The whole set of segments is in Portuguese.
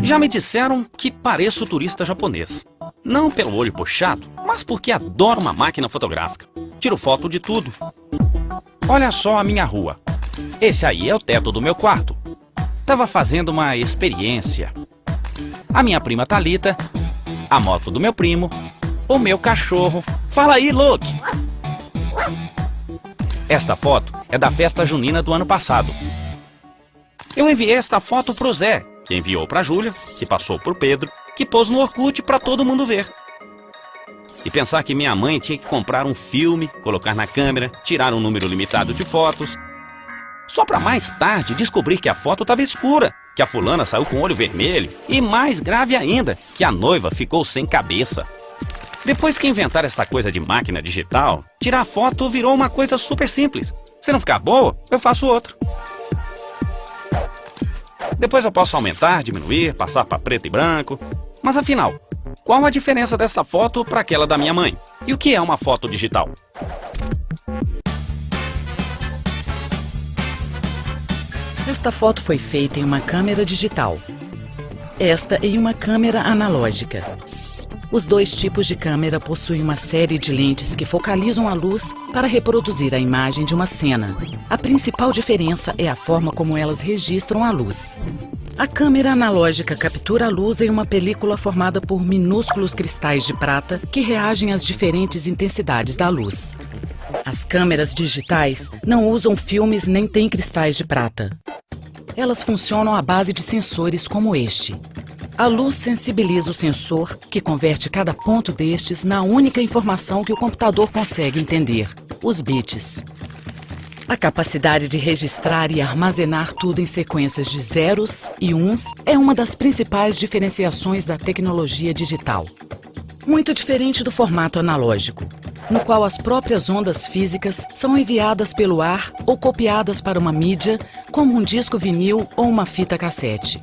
Já me disseram que pareço turista japonês. Não pelo olho puxado, mas porque adoro uma máquina fotográfica. Tiro foto de tudo. Olha só a minha rua. Esse aí é o teto do meu quarto. Tava fazendo uma experiência. A minha prima Thalita, a moto do meu primo, o meu cachorro. Fala aí, Luke! Esta foto é da festa junina do ano passado. Eu enviei esta foto pro Zé, que enviou pra Júlia, que passou pro Pedro, que pôs no Orkut pra todo mundo ver. E pensar que minha mãe tinha que comprar um filme, colocar na câmera, tirar um número limitado de fotos. Só pra mais tarde descobrir que a foto estava escura, que a fulana saiu com o olho vermelho e, mais grave ainda, que a noiva ficou sem cabeça. Depois que inventaram essa coisa de máquina digital, tirar foto virou uma coisa super simples. Se não ficar boa, eu faço outra. Depois eu posso aumentar, diminuir, passar para preto e branco. Mas afinal, qual a diferença dessa foto para aquela da minha mãe? E o que é uma foto digital? Esta foto foi feita em uma câmera digital. Esta em uma câmera analógica. Os dois tipos de câmera possuem uma série de lentes que focalizam a luz para reproduzir a imagem de uma cena. A principal diferença é a forma como elas registram a luz. A câmera analógica captura a luz em uma película formada por minúsculos cristais de prata que reagem às diferentes intensidades da luz. As câmeras digitais não usam filmes nem têm cristais de prata. Elas funcionam à base de sensores como este. A luz sensibiliza o sensor, que converte cada ponto destes na única informação que o computador consegue entender, os bits. A capacidade de registrar e armazenar tudo em sequências de zeros e uns é uma das principais diferenciações da tecnologia digital. Muito diferente do formato analógico, no qual as próprias ondas físicas são enviadas pelo ar ou copiadas para uma mídia, como um disco vinil ou uma fita cassete.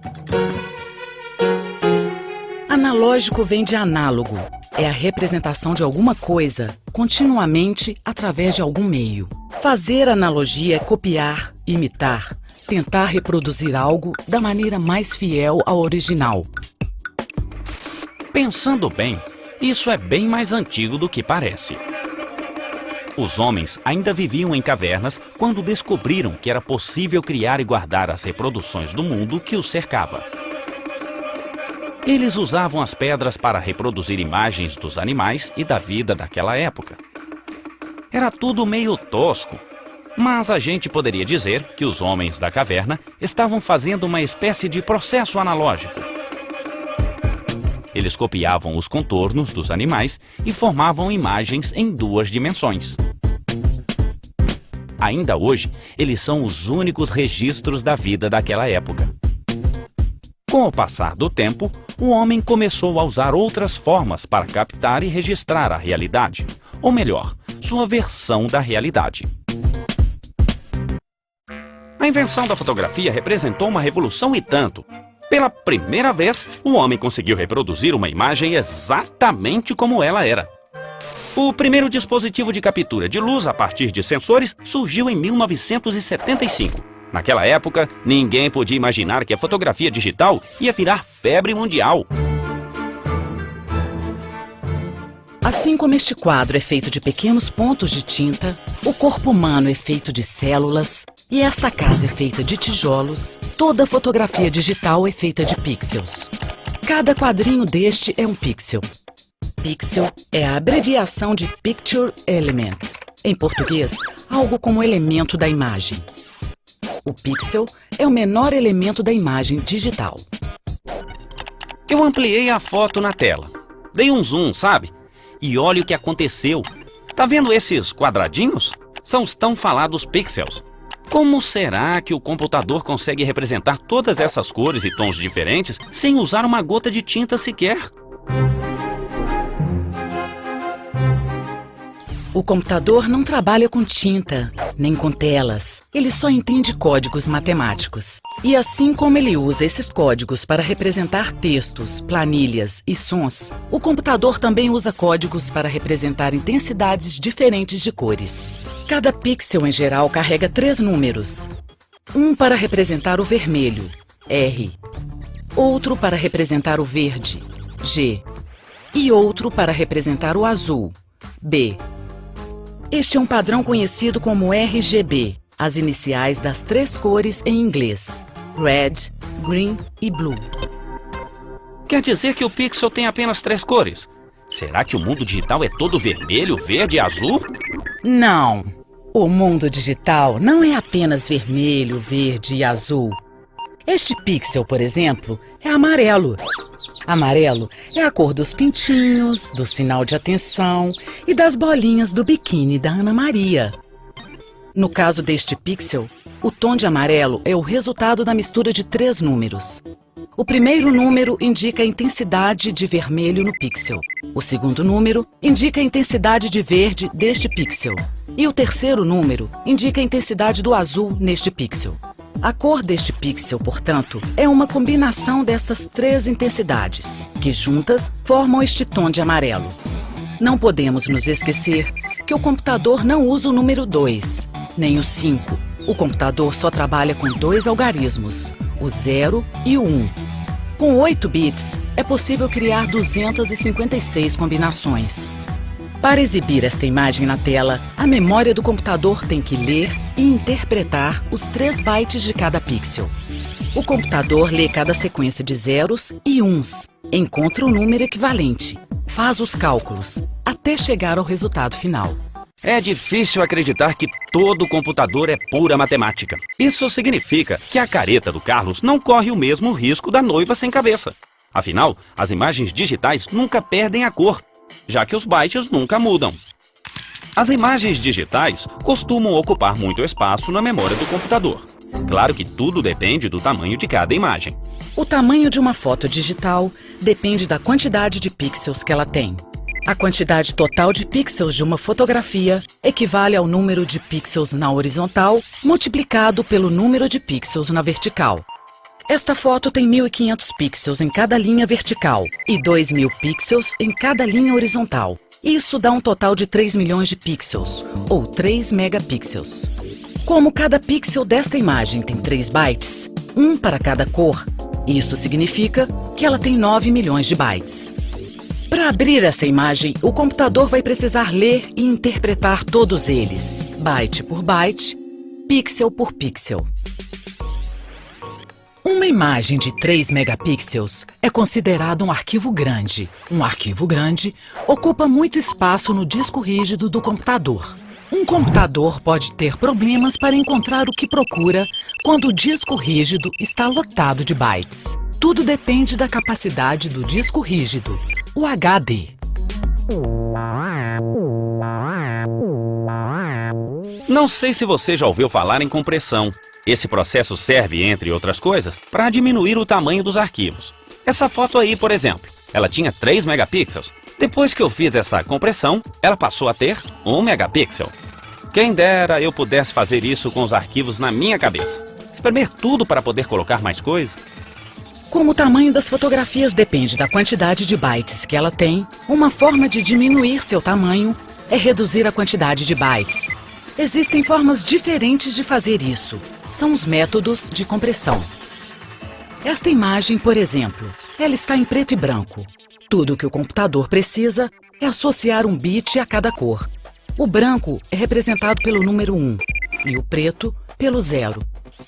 Analógico vem de análogo. É a representação de alguma coisa, continuamente, através de algum meio. Fazer analogia é copiar, imitar, tentar reproduzir algo da maneira mais fiel ao original. Pensando bem, isso é bem mais antigo do que parece. Os homens ainda viviam em cavernas quando descobriram que era possível criar e guardar as reproduções do mundo que os cercava. Eles usavam as pedras para reproduzir imagens dos animais e da vida daquela época. Era tudo meio tosco, mas a gente poderia dizer que os homens da caverna estavam fazendo uma espécie de processo analógico. Eles copiavam os contornos dos animais e formavam imagens em 2 dimensões. Ainda hoje, eles são os únicos registros da vida daquela época. Com o passar do tempo, o homem começou a usar outras formas para captar e registrar a realidade, ou melhor, sua versão da realidade. A invenção da fotografia representou uma revolução e tanto. Pela primeira vez, o homem conseguiu reproduzir uma imagem exatamente como ela era. O primeiro dispositivo de captura de luz a partir de sensores surgiu em 1975. Naquela época, ninguém podia imaginar que a fotografia digital ia virar febre mundial. Assim como este quadro é feito de pequenos pontos de tinta, o corpo humano é feito de células e esta casa é feita de tijolos, toda fotografia digital é feita de pixels. Cada quadrinho deste é um pixel. Pixel é a abreviação de Picture Element. Em português, algo como elemento da imagem. O pixel é o menor elemento da imagem digital. Eu ampliei a foto na tela. Dei um zoom, sabe? E olha o que aconteceu. Tá vendo esses quadradinhos? São os tão falados pixels. Como será que o computador consegue representar todas essas cores e tons diferentes sem usar uma gota de tinta sequer? O computador não trabalha com tinta, nem com telas. Ele só entende códigos matemáticos. E assim como ele usa esses códigos para representar textos, planilhas e sons, o computador também usa códigos para representar intensidades diferentes de cores. Cada pixel, em geral, carrega 3 números. Um para representar o vermelho, R. outro para representar o verde, G, e outro para representar o azul, B. Este é um padrão conhecido como RGB, as iniciais das 3 cores em inglês, Red, Green e Blue. Quer dizer que o pixel tem apenas 3 cores? Será que o mundo digital é todo vermelho, verde e azul? Não! O mundo digital não é apenas vermelho, verde e azul. Este pixel, por exemplo, é amarelo. Amarelo é a cor dos pintinhos, do sinal de atenção e das bolinhas do biquíni da Ana Maria. No caso deste pixel, o tom de amarelo é o resultado da mistura de 3 números. O primeiro número indica a intensidade de vermelho no pixel. O segundo número indica a intensidade de verde deste pixel. E o terceiro número indica a intensidade do azul neste pixel. A cor deste pixel, portanto, é uma combinação destas 3 intensidades, que juntas formam este tom de amarelo. Não podemos nos esquecer que o computador não usa o número 2, nem o 5. O computador só trabalha com 2 algarismos, o 0 e o 1. Com 8 bits, é possível criar 256 combinações. Para exibir esta imagem na tela, a memória do computador tem que ler e interpretar os 3 bytes de cada pixel. O computador lê cada sequência de zeros e uns, encontra o número equivalente, faz os cálculos, até chegar ao resultado final. É difícil acreditar que todo computador é pura matemática. Isso significa que a careta do Carlos não corre o mesmo risco da noiva sem cabeça. Afinal, as imagens digitais nunca perdem a cor, já que os bytes nunca mudam. As imagens digitais costumam ocupar muito espaço na memória do computador. Claro que tudo depende do tamanho de cada imagem. O tamanho de uma foto digital depende da quantidade de pixels que ela tem. A quantidade total de pixels de uma fotografia equivale ao número de pixels na horizontal multiplicado pelo número de pixels na vertical. Esta foto tem 1.500 pixels em cada linha vertical e 2.000 pixels em cada linha horizontal. Isso dá um total de 3 milhões de pixels, ou 3 megapixels. Como cada pixel desta imagem tem 3 bytes, um para cada cor, isso significa que ela tem 9 milhões de bytes. Para abrir essa imagem, o computador vai precisar ler e interpretar todos eles, byte por byte, pixel por pixel. Uma imagem de 3 megapixels é considerada um arquivo grande. Um arquivo grande ocupa muito espaço no disco rígido do computador. Um computador pode ter problemas para encontrar o que procura quando o disco rígido está lotado de bytes. Tudo depende da capacidade do disco rígido, o HD. Não sei se você já ouviu falar em compressão. Esse processo serve, entre outras coisas, para diminuir o tamanho dos arquivos. Essa foto aí, por exemplo, ela tinha 3 megapixels. Depois que eu fiz essa compressão, ela passou a ter 1 megapixel. Quem dera eu pudesse fazer isso com os arquivos na minha cabeça. Espremer tudo para poder colocar mais coisa. Como o tamanho das fotografias depende da quantidade de bytes que ela tem, uma forma de diminuir seu tamanho é reduzir a quantidade de bytes. Existem formas diferentes de fazer isso. São os métodos de compressão. Esta imagem, por exemplo, ela está em preto e branco. Tudo o que o computador precisa é associar um bit a cada cor. O branco é representado pelo número 1 e o preto pelo 0.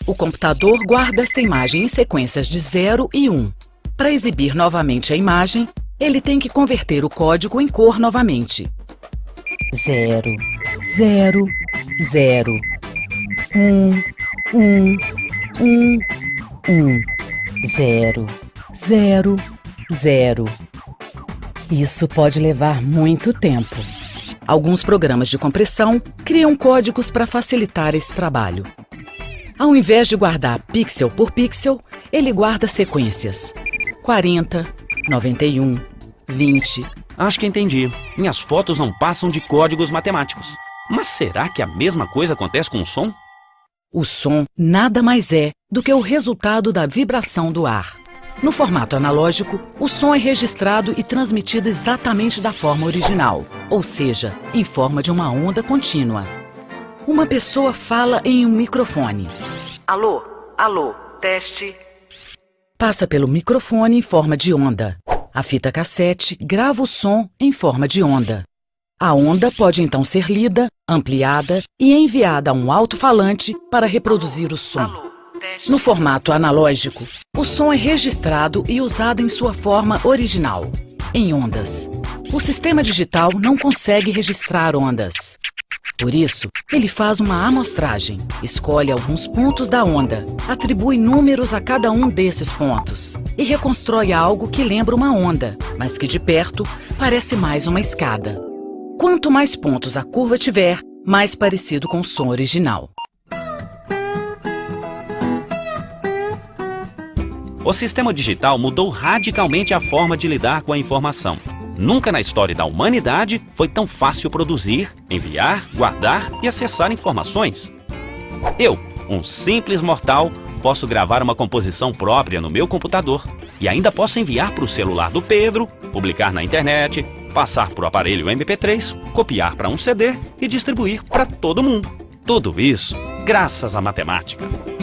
O computador guarda esta imagem em sequências de 0 e 1. Para exibir novamente a imagem, ele tem que converter o código em cor novamente. 0, 0, 0, 1, 1, 1, 1, 0, 0, 0. Isso pode levar muito tempo. Alguns programas de compressão criam códigos para facilitar esse trabalho. Ao invés de guardar pixel por pixel, ele guarda sequências. 40, 91, 20. Acho que entendi. Minhas fotos não passam de códigos matemáticos. Mas será que a mesma coisa acontece com o som? O som nada mais é do que o resultado da vibração do ar. No formato analógico, o som é registrado e transmitido exatamente da forma original, ou seja, em forma de uma onda contínua. Uma pessoa fala em um microfone. Alô, alô, teste. passa pelo microfone em forma de onda. A fita cassete grava o som em forma de onda. A onda pode então ser lida, ampliada e enviada a um alto-falante para reproduzir o som. No formato analógico, o som é registrado e usado em sua forma original, em ondas. O sistema digital não consegue registrar ondas. Por isso, ele faz uma amostragem, escolhe alguns pontos da onda, atribui números a cada um desses pontos e reconstrói algo que lembra uma onda, mas que de perto parece mais uma escada. Quanto mais pontos a curva tiver, mais parecido com o som original. O sistema digital mudou radicalmente a forma de lidar com a informação. Nunca na história da humanidade foi tão fácil produzir, enviar, guardar e acessar informações. Eu, um simples mortal, posso gravar uma composição própria no meu computador e ainda posso enviar para o celular do Pedro, publicar na internet, passar para o aparelho MP3, copiar para um CD e distribuir para todo mundo. Tudo isso graças à matemática.